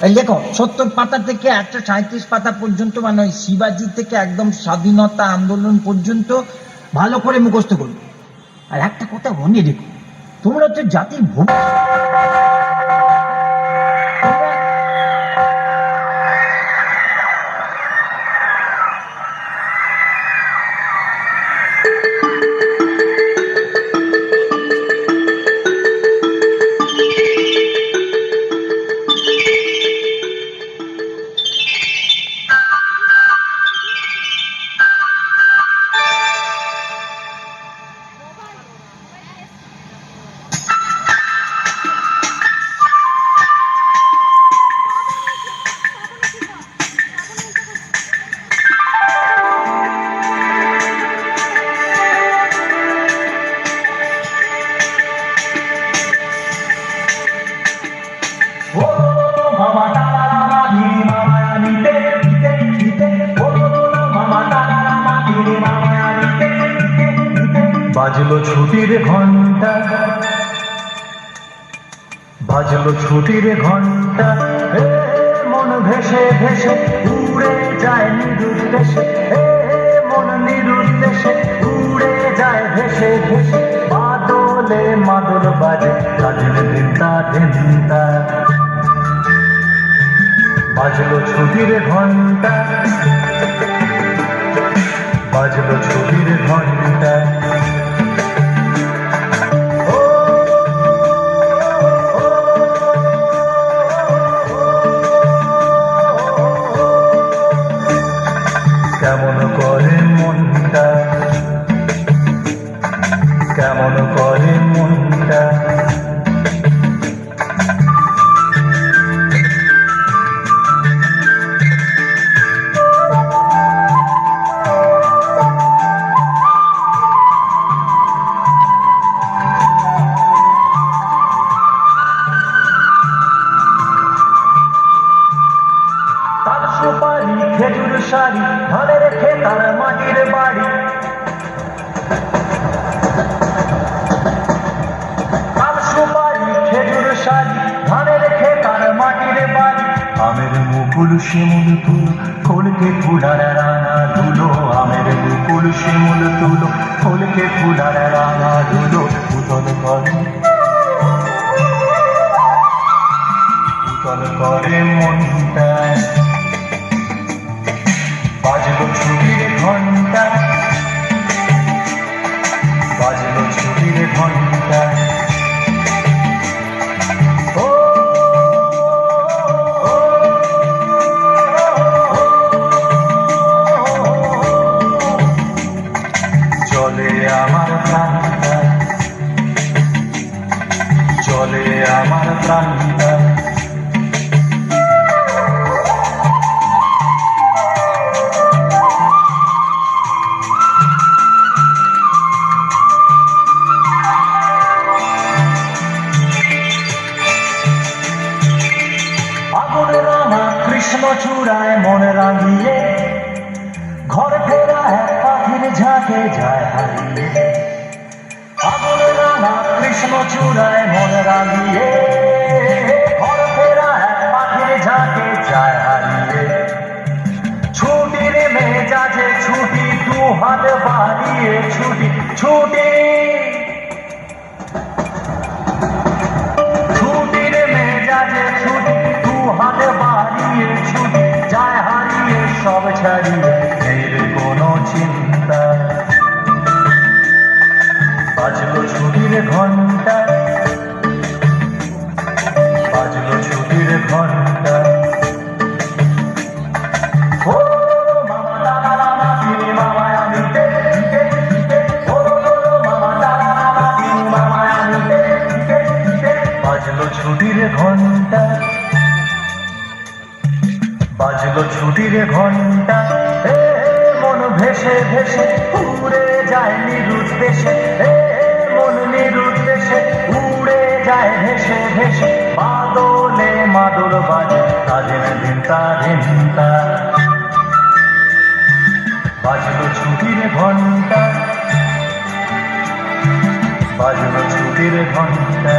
এই লেখো 70 পাতা থেকে 137 পাতা পর্যন্ত, মানে ওই শিবাজি থেকে একদম স্বাধীনতা আন্দোলন পর্যন্ত ভালো করে মুখস্থ করবে। আর একটা কথা মনে রেখো, তোমরা হচ্ছে জাতির বাজলো ছুটির ঘন্টা, বাজলো ছুটির ঘন্টা, মন ভেসে ভেসে উড়ে যায় নিরুদ্দেশে, মন নিরুদ্দেশে উড়ে যায় ভেসে ভেসে, মাদলে মাদল বাজে কাজের দিনটা দিনটা। বাজলো ছুটির ঘন্টা, বাজলো ছুটির ঘন্টা। কেমন করে মনটা, কেমন করে মনটা, তার সুপারি খেজুর শাড়ি ধারে রেখে তার মাটির বাড়ি, তার সুপারি খেজুর শাড়ি ধারে রেখে তার মাটির বাড়ি। আমের মুকুল শিমুল তুলো ফুলকে ফুলার রাঙা ধুলো, আমের মুকুল শিমুল তুলো ফুলকে ফুলার রাঙা ধুলো। উতল করে, উতল করে মনটা। বাজলো ছুটির ঘন্টা, বাজলো ছুটির ঘন্টা। চলে আমার প্রাণটা, চলে আমার প্রাণটা। আগুন রাঙা কৃষ্ণ চূড়ায় মন রাঙিয়ে, ঘর ফেরা এক পাখির ঝাঁকে যায় হারিয়ে। আগুন রাঙা কৃষ্ণ চূড়ায় মন রাঙিয়ে, ঘর ফেরা এক পাখির ঝাঁকে যায় হারিয়ে। ছুটির মেজাজে ছুটি, দু হাত বাড়িয়ে ছুটি, ছুটি ছুটির মেজাজে ছুটি, দু হাত বাড়িয়ে ছুটি, যায় হারিয়ে সব ছাড়িয়ে, নেই কোনো চিন্তা। বাজলো ছুটির ঘন্টা, বাজলো ছুটির ঘন্টা। ও মামা দাদা রামা তিনি মামায় আনিতে, ও মামা দাদা রামা তিনি মামায় আনিতে। বাজলো ছুটির ঘন্টা, বাজলো ছুটির ঘন্টা, মন ভেসে ভেসে উড়ে যায় নিরুদ্দেশে, মন নিরুদ্দেশে উড়ে যায় ভেসে ভেসে, মাদলে মাদল বাজে কাজের দিনটা দিনটা। বাজলো ছুটির ঘন্টা, বাজলো ছুটির ঘন্টা।